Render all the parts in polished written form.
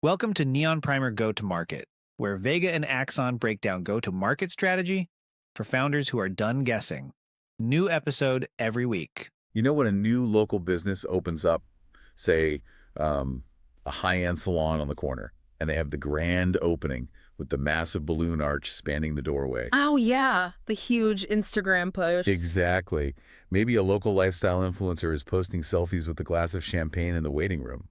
Welcome to Neon Primer Go-to-Market, where Vega and Axon break down go-to-market strategy for founders who are done guessing. New episode every week. You know when a new local business opens up, say, a high-end salon on the corner, and they have the grand opening with the massive balloon arch spanning the doorway? Oh, yeah. The huge Instagram posts. Exactly. Maybe a local lifestyle influencer is posting selfies with a glass of champagne in the waiting room.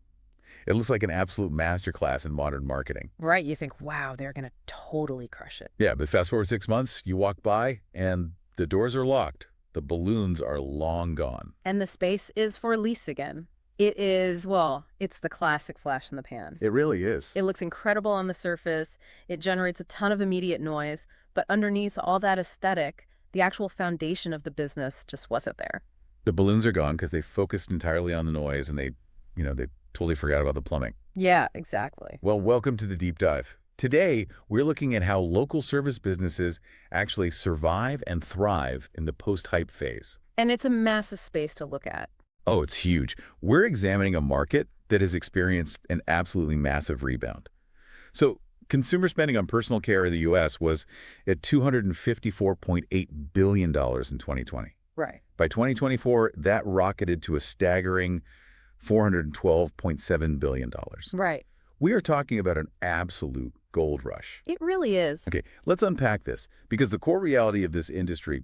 It looks like an absolute masterclass in modern marketing. Right. You think, wow, they're going to totally crush it. Yeah, but fast forward 6 months, you walk by, and the doors are locked. The balloons are long gone. And the space is for lease again. It is, well, it's the classic flash in the pan. It really is. It looks incredible on the surface. It generates a ton of immediate noise. But underneath all that aesthetic, the actual foundation of the business just wasn't there. The balloons are gone because they focused entirely on the noise, and they totally forgot about the plumbing. Yeah, exactly. Well, welcome to the deep dive. Today, we're looking at how local service businesses actually survive and thrive in the post-hype phase. And it's a massive space to look at. Oh, it's huge. We're examining a market that has experienced an absolutely massive rebound. So, consumer spending on personal care in the U.S. was at $254.8 billion in 2020. Right. By 2024, that rocketed to a staggering $412.7 billion. Right. We are talking about an absolute gold rush. It really is. Okay, let's unpack this, because the core reality of this industry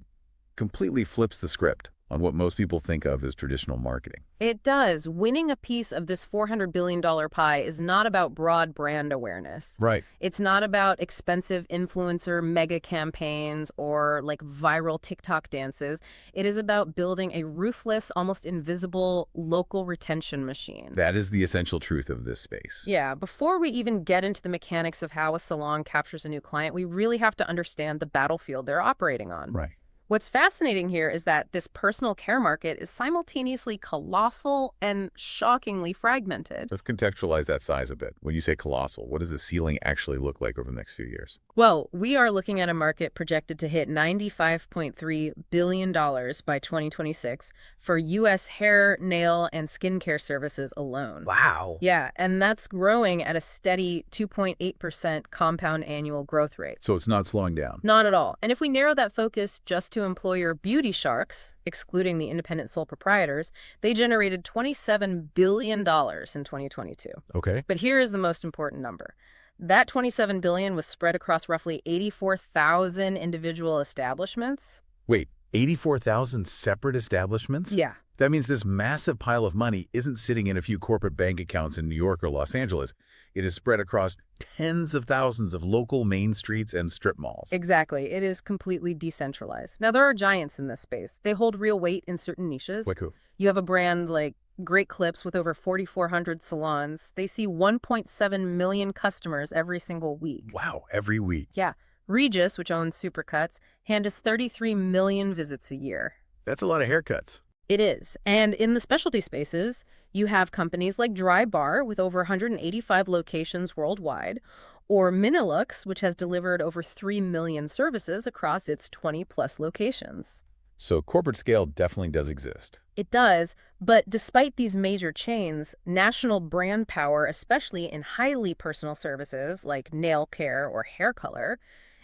completely flips the script on what most people think of as traditional marketing. It does. Winning a piece of this $400 billion pie is not about broad brand awareness. Right. It's not about expensive influencer mega campaigns or like viral TikTok dances. It is about building a ruthless, almost invisible local retention machine. That is the essential truth of this space. Yeah, before we even get into the mechanics of how a salon captures a new client, we really have to understand the battlefield they're operating on. Right. What's fascinating here is that this personal care market is simultaneously colossal and shockingly fragmented. Let's contextualize that size a bit. When you say colossal, what does the ceiling actually look like over the next few years? Well, we are looking at a market projected to hit $95.3 billion by 2026 for U.S. hair, nail, and skincare services alone. Wow. Yeah, and that's growing at a steady 2.8% compound annual growth rate. So it's not slowing down. Not at all. And if we narrow that focus just to employer beauty sharks, excluding the independent sole proprietors, they generated $27 billion in 2022. Okay. But here is the most important number. That $27 billion was spread across roughly 84,000 individual establishments. Wait, 84,000 separate establishments? Yeah. That means this massive pile of money isn't sitting in a few corporate bank accounts in New York or Los Angeles. It is spread across tens of thousands of local main streets and strip malls. Exactly. It is completely decentralized. Now, there are giants in this space. They hold real weight in certain niches. Like who? You have a brand like Great Clips with over 4,400 salons. They see 1.7 million customers every single week. Wow, every week. Yeah. Regis, which owns Supercuts, handles 33 million visits a year. That's a lot of haircuts. It is. And in the specialty spaces, you have companies like Dry Bar with over 185 locations worldwide, or Minilux, which has delivered over 3 million services across its 20-plus locations. So corporate scale definitely does exist. It does, but despite these major chains, national brand power, especially in highly personal services like nail care or hair color,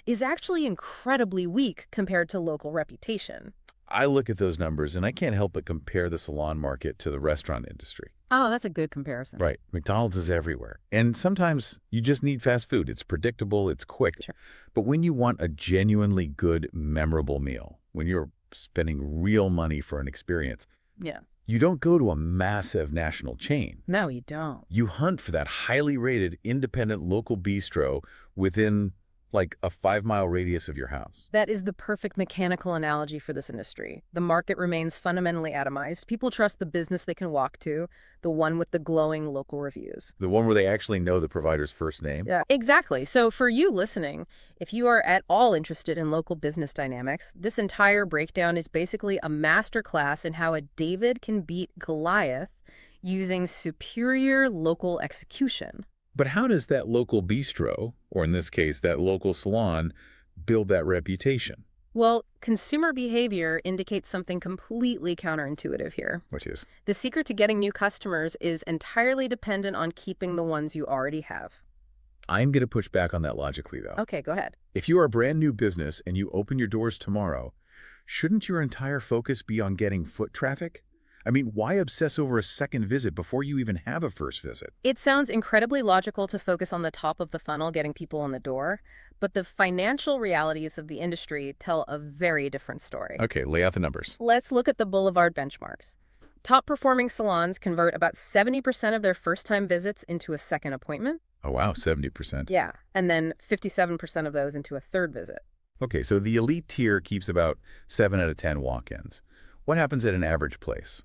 is actually incredibly weak compared to local reputation. I look at those numbers and I can't help but compare the salon market to the restaurant industry. Oh, that's a good comparison. Right. McDonald's is everywhere. And sometimes you just need fast food. It's predictable, it's quick. Sure. But when you want a genuinely good, memorable meal, when you're spending real money for an experience, Yeah. you don't go to a massive national chain. No, you don't. You hunt for that highly rated independent local bistro within like a 5-mile radius of your house. That is the perfect mechanical analogy for this industry. The market remains fundamentally atomized. People trust the business they can walk to, the one with the glowing local reviews. The one where they actually know the provider's first name. Yeah, exactly. So for you listening, if you are at all interested in local business dynamics, this entire breakdown is basically a masterclass in how a David can beat Goliath using superior local execution. But how does that local bistro, or in this case, that local salon, build that reputation? Well, consumer behavior indicates something completely counterintuitive here. Which is? The secret to getting new customers is entirely dependent on keeping the ones you already have. I'm going to push back on that logically, though. Okay, go ahead. If you are a brand new business and you open your doors tomorrow, shouldn't your entire focus be on getting foot traffic? I mean, why obsess over a second visit before you even have a first visit? It sounds incredibly logical to focus on the top of the funnel, getting people in the door, but the financial realities of the industry tell a very different story. Okay, lay out the numbers. Let's look at the Boulevard benchmarks. Top-performing salons convert about 70% of their first-time visits into a second appointment. Oh, wow, 70%. Yeah, and then 57% of those into a third visit. Okay, so the elite tier keeps about 7 out of 10 walk-ins. What happens at an average place?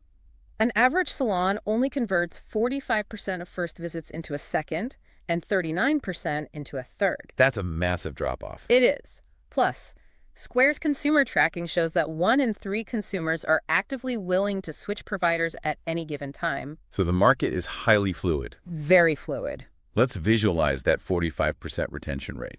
An average salon only converts 45% of first visits into a second and 39% into a third. That's a massive drop-off. It is. Plus, Square's consumer tracking shows that 1 in 3 consumers are actively willing to switch providers at any given time. So the market is highly fluid. Very fluid. Let's visualize that 45% retention rate.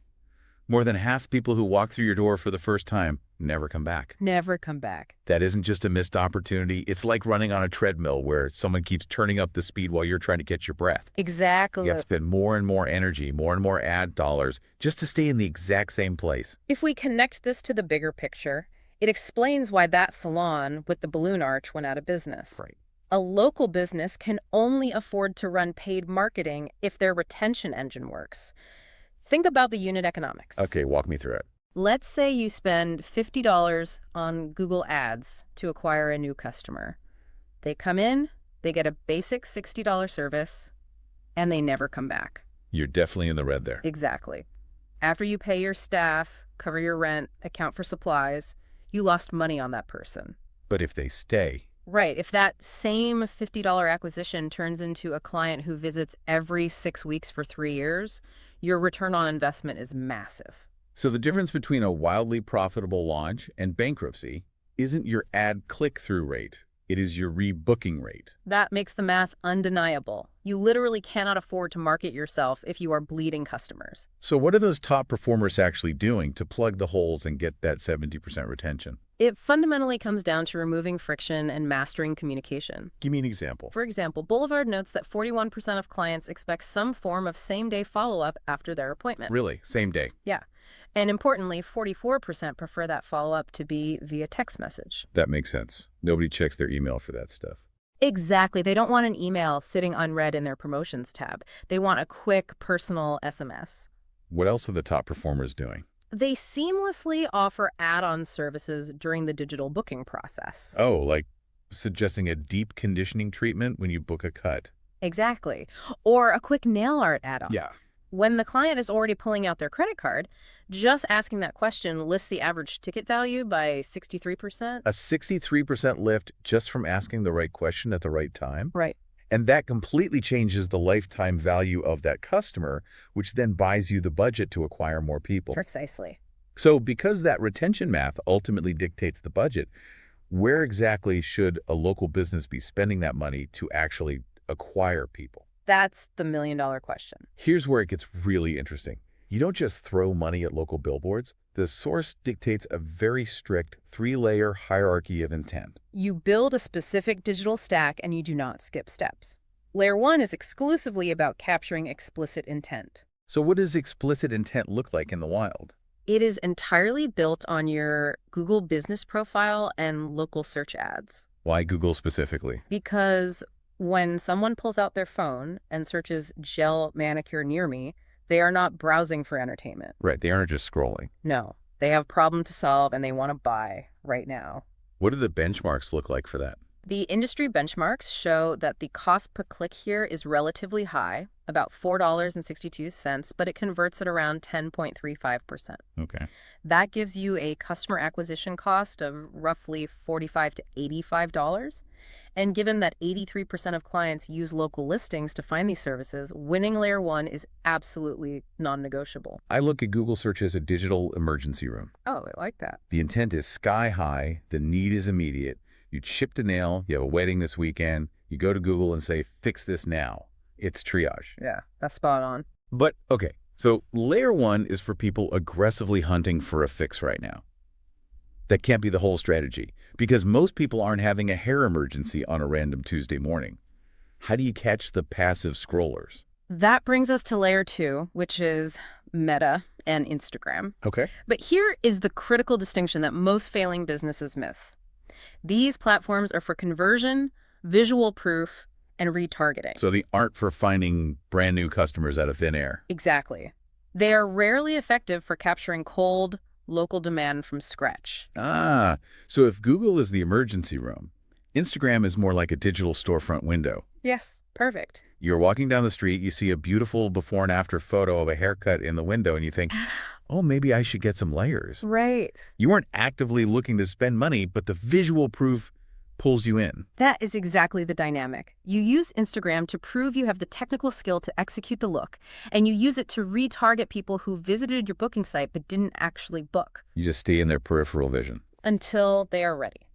More than half people who walk through your door for the first time never come back. Never come back. That isn't just a missed opportunity. It's like running on a treadmill where someone keeps turning up the speed while you're trying to catch your breath. Exactly. You have to spend more and more energy, more and more ad dollars just to stay in the exact same place. If we connect this to the bigger picture, it explains why that salon with the balloon arch went out of business. Right. A local business can only afford to run paid marketing if their retention engine works. Think about the unit economics. Okay, walk me through it. Let's say you spend $50 on Google Ads to acquire a new customer. They come in, they get a basic $60 service, and they never come back. You're definitely in the red there. Exactly. After you pay your staff, cover your rent, account for supplies, you lost money on that person. But if they stay... Right. If that same $50 acquisition turns into a client who visits every 6 weeks for 3 years, your return on investment is massive. So the difference between a wildly profitable launch and bankruptcy isn't your ad click-through rate. It is your rebooking rate. That makes the math undeniable. You literally cannot afford to market yourself if you are bleeding customers. So what are those top performers actually doing to plug the holes and get that 70% retention? It fundamentally comes down to removing friction and mastering communication. Give me an example. For example, Boulevard notes that 41% of clients expect some form of same-day follow-up after their appointment. Really? Same day? Yeah. And importantly, 44% prefer that follow-up to be via text message. That makes sense. Nobody checks their email for that stuff. Exactly. They don't want an email sitting unread in their promotions tab. They want a quick, personal SMS. What else are the top performers doing? They seamlessly offer add-on services during the digital booking process. Oh, like suggesting a deep conditioning treatment when you book a cut. Exactly. Or a quick nail art add-on. Yeah. When the client is already pulling out their credit card, just asking that question lifts the average ticket value by 63%. A 63% lift just from asking the right question at the right time? Right. And that completely changes the lifetime value of that customer, which then buys you the budget to acquire more people. Precisely. So because that retention math ultimately dictates the budget, where exactly should a local business be spending that money to actually acquire people? That's the million-dollar question. Here's where it gets really interesting. You don't just throw money at local billboards. The source dictates a very strict 3-layer hierarchy of intent. You build a specific digital stack and you do not skip steps. Layer 1 is exclusively about capturing explicit intent. So what does explicit intent look like in the wild? It is entirely built on your Google business profile and local search ads. Why Google specifically? Because when someone pulls out their phone and searches gel manicure near me, they are not browsing for entertainment. Right, they aren't just scrolling. No, they have a problem to solve and they want to buy right now. What do the benchmarks look like for that? The industry benchmarks show that the cost per click here is relatively high, about $4.62, but it converts at around 10.35%. Okay. That gives you a customer acquisition cost of roughly $45 to $85. And given that 83% of clients use local listings to find these services, winning layer 1 is absolutely non-negotiable. I look at Google search as a digital emergency room. Oh, I like that. The intent is sky high, the need is immediate. You chipped a nail, you have a wedding this weekend, you go to Google and say, fix this now. It's triage. Yeah, that's spot on. But, okay, so layer 1 is for people aggressively hunting for a fix right now. That can't be the whole strategy, because most people aren't having a hair emergency on a random Tuesday morning. How do you catch the passive scrollers? That brings us to layer 2, which is Meta and Instagram. Okay. But here is the critical distinction that most failing businesses miss. These platforms are for conversion, visual proof, and retargeting. So they aren't for finding brand new customers out of thin air. Exactly. They are rarely effective for capturing cold, local demand from scratch. Ah, so if Google is the emergency room, Instagram is more like a digital storefront window. Yes, perfect. You're walking down the street, you see a beautiful before and after photo of a haircut in the window, and you think, oh, maybe I should get some layers. Right. You weren't actively looking to spend money, but the visual proof pulls you in. That is exactly the dynamic. You use Instagram to prove you have the technical skill to execute the look, and you use it to retarget people who visited your booking site but didn't actually book. You just stay in their peripheral vision. Until they are ready.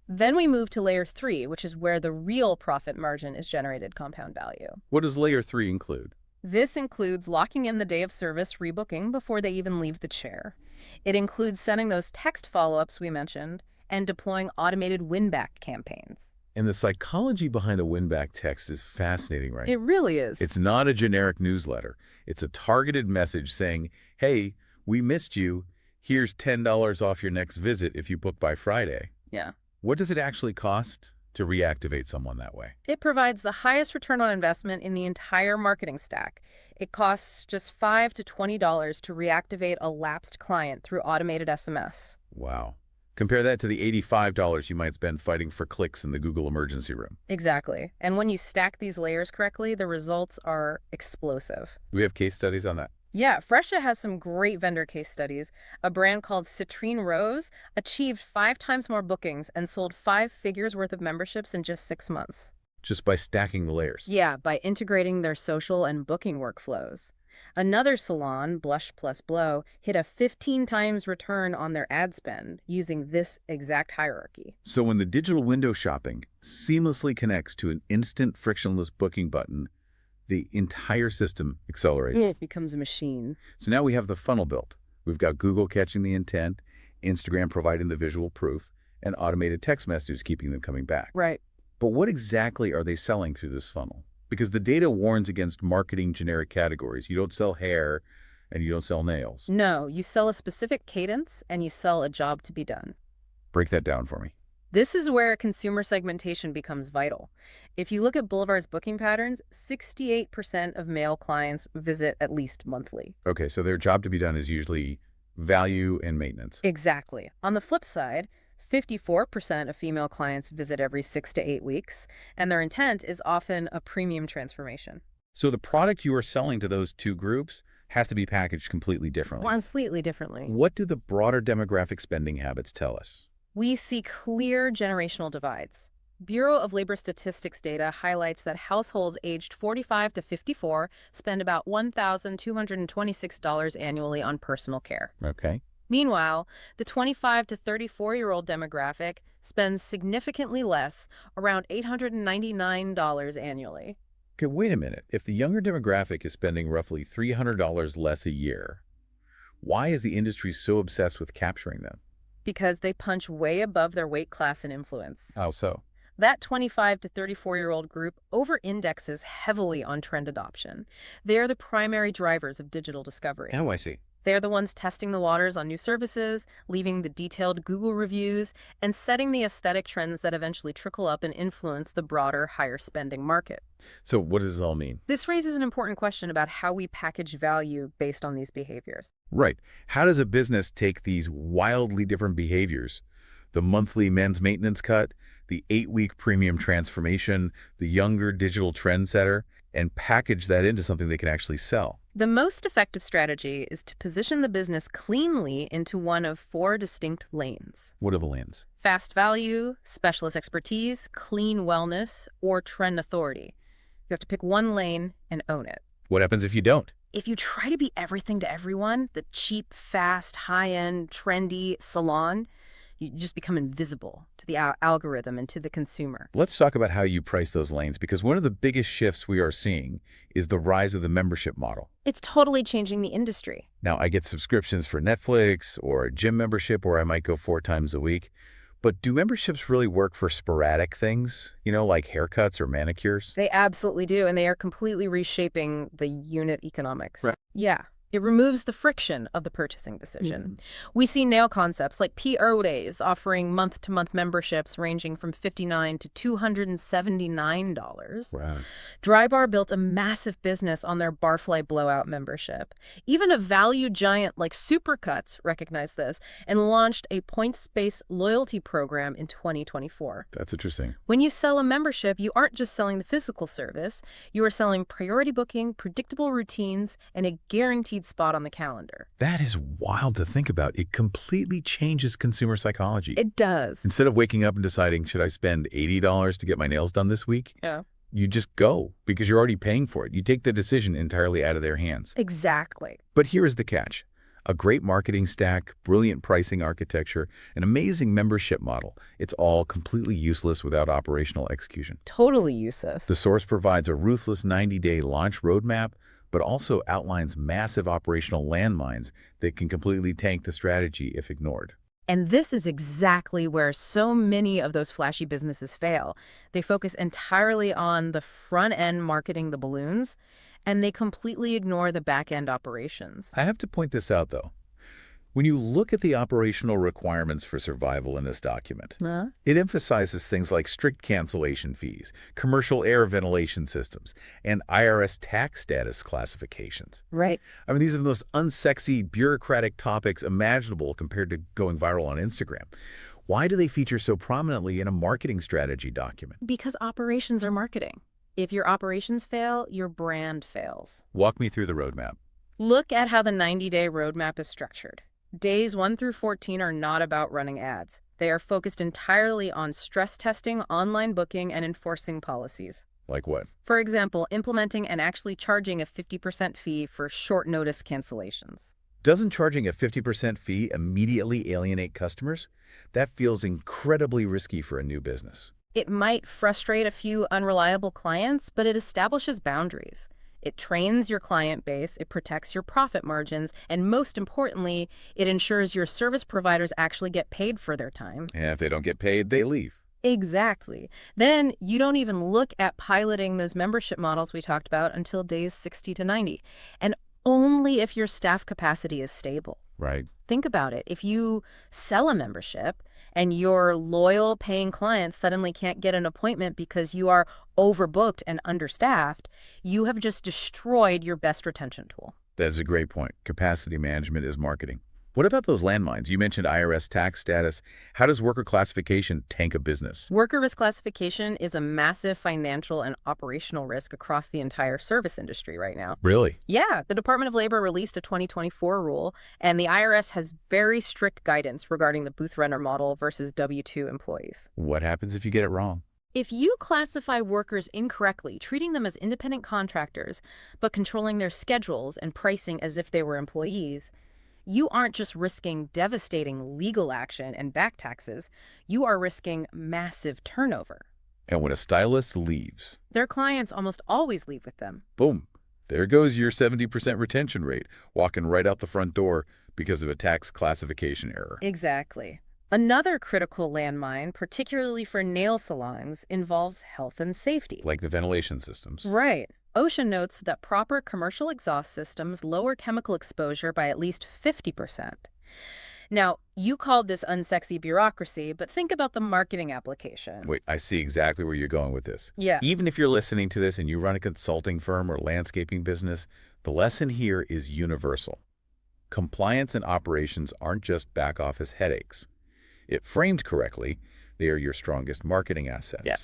Then we move to layer 3, which is where the real profit margin is generated compound value. What does layer 3 include? This includes locking in the day of service rebooking before they even leave the chair. It includes sending those text follow-ups we mentioned and deploying automated win-back campaigns. And the psychology behind a win-back text is fascinating, right? It really is. It's not a generic newsletter. It's a targeted message saying, hey, we missed you. Here's $10 off your next visit if you book by Friday. Yeah. What does it actually cost to reactivate someone that way? It provides the highest return on investment in the entire marketing stack. It costs just $5 to $20 to reactivate a lapsed client through automated SMS. Wow. Compare that to the $85 you might spend fighting for clicks in the Google emergency room. Exactly. And when you stack these layers correctly, the results are explosive. Do we have case studies on that? Yeah, Fresha has some great vendor case studies. A brand called Citrine Rose achieved 5 times more bookings and sold 5 figures worth of memberships in just 6 months. Just by stacking the layers. Yeah, by integrating their social and booking workflows. Another salon, Blush Plus Blow, hit a 15 times return on their ad spend using this exact hierarchy. So when the digital window shopping seamlessly connects to an instant frictionless booking button, the entire system accelerates. It becomes a machine. So now we have the funnel built. We've got Google catching the intent, Instagram providing the visual proof, and automated text messages keeping them coming back. Right. But what exactly are they selling through this funnel? Because the data warns against marketing generic categories. You don't sell hair and you don't sell nails. No, you sell a specific cadence and you sell a job to be done. Break that down for me. This is where consumer segmentation becomes vital. If you look at Boulevard's booking patterns, 68% of male clients visit at least monthly. Okay, so their job to be done is usually value and maintenance. Exactly. On the flip side, 54% of female clients visit every 6 to 8 weeks, and their intent is often a premium transformation. So the product you are selling to those two groups has to be packaged completely differently. Completely differently. What do the broader demographic spending habits tell us? We see clear generational divides. Bureau of Labor Statistics data highlights that households aged 45 to 54 spend about $1,226 annually on personal care. Okay. Meanwhile, the 25 to 34-year-old demographic spends significantly less, around $899 annually. Okay, wait a minute. If the younger demographic is spending roughly $300 less a year, why is the industry so obsessed with capturing them? Because they punch way above their weight class and influence. How so? That 25 to 34-year-old group over-indexes heavily on trend adoption. They are the primary drivers of digital discovery. Oh, I see. They're the ones testing the waters on new services, leaving the detailed Google reviews, and setting the aesthetic trends that eventually trickle up and influence the broader, higher-spending market. So what does this all mean? This raises an important question about how we package value based on these behaviors. Right. How does a business take these wildly different behaviors, the monthly men's maintenance cut, the 8-week premium transformation, the younger digital trendsetter, and package that into something they can actually sell? The most effective strategy is to position the business cleanly into one of 4 distinct lanes. What are the lanes? Fast value, specialist expertise, clean wellness, or trend authority. You have to pick one lane and own it. What happens if you don't? If you try to be everything to everyone, the cheap, fast, high-end, trendy salon, You just become invisible to the algorithm and to the consumer. Let's talk about how you price those lanes, because one of the biggest shifts we are seeing is the rise of the membership model. It's totally changing the industry. Now, I get subscriptions for Netflix or a gym membership where I might go 4 times a week. But do memberships really work for sporadic things, like haircuts or manicures? They absolutely do, and they are completely reshaping the unit economics. Right. Yeah. It removes the friction of the purchasing decision. We see nail concepts like PO Days offering month-to-month memberships ranging from $59 to $279. Wow. Drybar built a massive business on their Barfly Blowout membership. Even a value giant like Supercuts recognized this and launched a points-based loyalty program in 2024. That's interesting. When you sell a membership, you aren't just selling the physical service. You are selling priority booking, predictable routines, and a guaranteed spot on the calendar. That is wild to think about. It completely changes consumer psychology. It does. Instead of waking up and deciding, should I spend $80 to get my nails done this week? Yeah. You just go because you're already paying for it. You take the decision entirely out of their hands. Exactly. But here is the catch. A great marketing stack, brilliant pricing architecture, an amazing membership model. It's all completely useless without operational execution. Totally useless. The source provides a ruthless 90-day launch roadmap, but also outlines massive operational landmines that can completely tank the strategy if ignored. And this is exactly where so many of those flashy businesses fail. They focus entirely on the front-end marketing the balloons, and they completely ignore the back-end operations. I have to point this out, though. When you look at the operational requirements for survival in this document, it emphasizes things like strict cancellation fees, commercial air ventilation systems, and IRS tax status classifications. Right. I mean, these are the most unsexy, bureaucratic topics imaginable compared to going viral on Instagram. Why do they feature so prominently in a marketing strategy document? Because operations are marketing. If your operations fail, your brand fails. Walk me through the roadmap. Look at how the 90-day roadmap is structured. Days 1 through 14 are not about running ads. They are focused entirely on stress testing, online booking, and enforcing policies. Like what? For example, implementing and actually charging a 50% fee for short notice cancellations. Doesn't charging a 50% fee immediately alienate customers? That feels incredibly risky for a new business. It might frustrate a few unreliable clients, but it establishes boundaries. It trains your client base, it protects your profit margins, and most importantly, it ensures your service providers actually get paid for their time. And if they don't get paid, they leave. Exactly. Then you don't even look at piloting those membership models we talked about until days 60 to 90, and only if your staff capacity is stable. Right. Think about it. If you sell a membership and your loyal paying clients suddenly can't get an appointment because you are overbooked and understaffed, you have just destroyed your best retention tool. That is a great point. Capacity management is marketing. What about those landmines? You mentioned IRS tax status. How does worker classification tank a business? Worker risk classification is a massive financial and operational risk across the entire service industry right now. Really? Yeah, the Department of Labor released a 2024 rule, and the IRS has very strict guidance regarding the booth renter model versus W-2 employees. What happens if you get it wrong? If you classify workers incorrectly, treating them as independent contractors, but controlling their schedules and pricing as if they were employees, you aren't just risking devastating legal action and back taxes, you are risking massive turnover. And when a stylist leaves, Their clients almost always leave with them. boom, there goes your 70% retention rate, walking right out the front door because of a tax classification error. Exactly. Another critical landmine, particularly for nail salons, involves health and safety. Like the ventilation systems. Right. OSHA notes that proper commercial exhaust systems lower chemical exposure by at least 50%. Now, you called this unsexy bureaucracy, but think about the marketing application. Wait, I see exactly where you're going with this. Yeah. Even if you're listening to this and you run a consulting firm or landscaping business, the lesson here is universal. Compliance and operations aren't just back office headaches. If framed correctly, they are your strongest marketing assets. Yeah.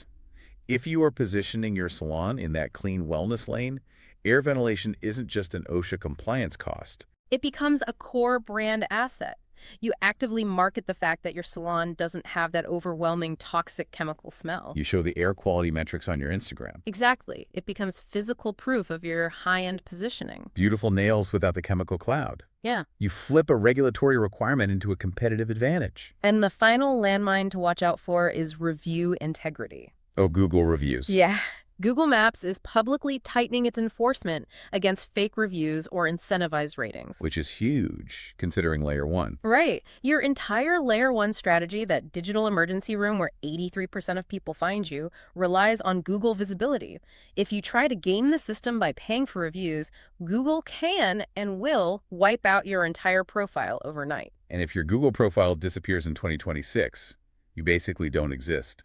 If you are positioning your salon in that clean wellness lane, air ventilation isn't just an OSHA compliance cost. It becomes a core brand asset. You actively market the fact that your salon doesn't have that overwhelming toxic chemical smell. You show the air quality metrics on your Instagram. Exactly. It becomes physical proof of your high-end positioning. Beautiful nails without the chemical cloud. Yeah. You flip a regulatory requirement into a competitive advantage. And the final landmine to watch out for is review integrity. Oh, Google reviews. Yeah. Google Maps is publicly tightening its enforcement against fake reviews or incentivized ratings. Which is huge, considering layer 1. Right. Your entire layer 1 strategy, that digital emergency room where 83% of people find you, relies on Google visibility. If you try to game the system by paying for reviews, Google can and will wipe out your entire profile overnight. And if your Google profile disappears in 2026, you basically don't exist.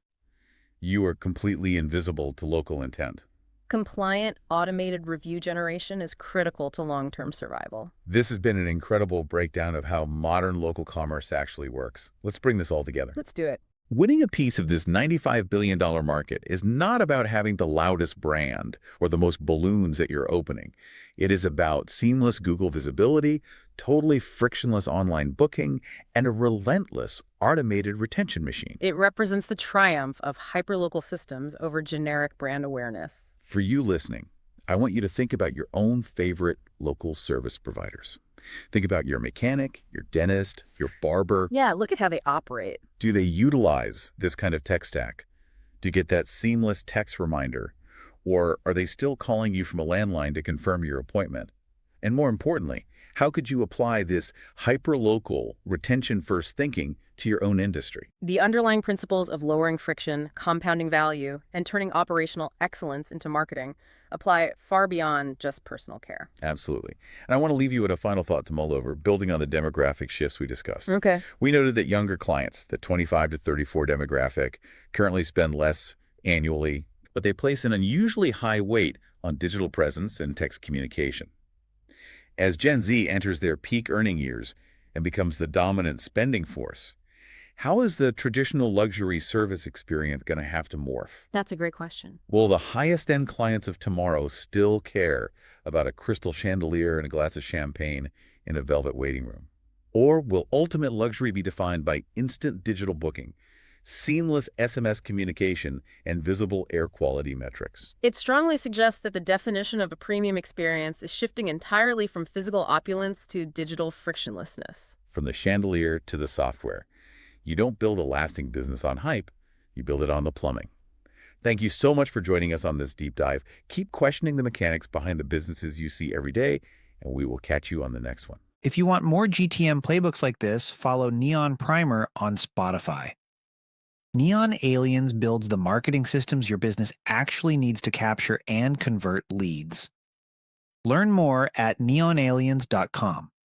You are completely invisible to local intent. Compliant, automated review generation is critical to long-term survival. This has been an incredible breakdown of how modern local commerce actually works. Let's bring this all together. Let's do it. Winning a piece of this $95 billion market is not about having the loudest brand or the most balloons at your opening. It is about seamless Google visibility, totally frictionless online booking, and a relentless automated retention machine. It represents the triumph of hyperlocal systems over generic brand awareness. For you listening, I want you to think about your own favorite local service providers. Think about your mechanic, your dentist, your barber. Yeah, look at how they operate. Do they utilize this kind of tech stack? Do you get that seamless text reminder? Or are they still calling you from a landline to confirm your appointment? And more importantly, how could you apply this hyperlocal, retention-first thinking to your own industry? The underlying principles of lowering friction, compounding value, and turning operational excellence into marketing apply far beyond just personal care. Absolutely. And I want to leave you with a final thought to mull over, building on the demographic shifts we discussed. Okay. We noted that younger clients, the 25 to 34 demographic, currently spend less annually, but they place an unusually high weight on digital presence and text communication. As Gen Z enters their peak earning years and becomes the dominant spending force, how is the traditional luxury service experience going to have to morph? That's a great question. Will the highest-end clients of tomorrow still care about a crystal chandelier and a glass of champagne in a velvet waiting room? Or will ultimate luxury be defined by instant digital booking, seamless SMS communication, and visible air quality metrics? It strongly suggests that the definition of a premium experience is shifting entirely from physical opulence to digital frictionlessness. From the chandelier to the software. You don't build a lasting business on hype, you build it on the plumbing. Thank you so much for joining us on this deep dive. Keep questioning the mechanics behind the businesses you see every day, and we will catch you on the next one. If you want more GTM playbooks like this, follow Neon Primer on Spotify. Neon Aliens builds the marketing systems your business actually needs to capture and convert leads. Learn more at neonaliens.com.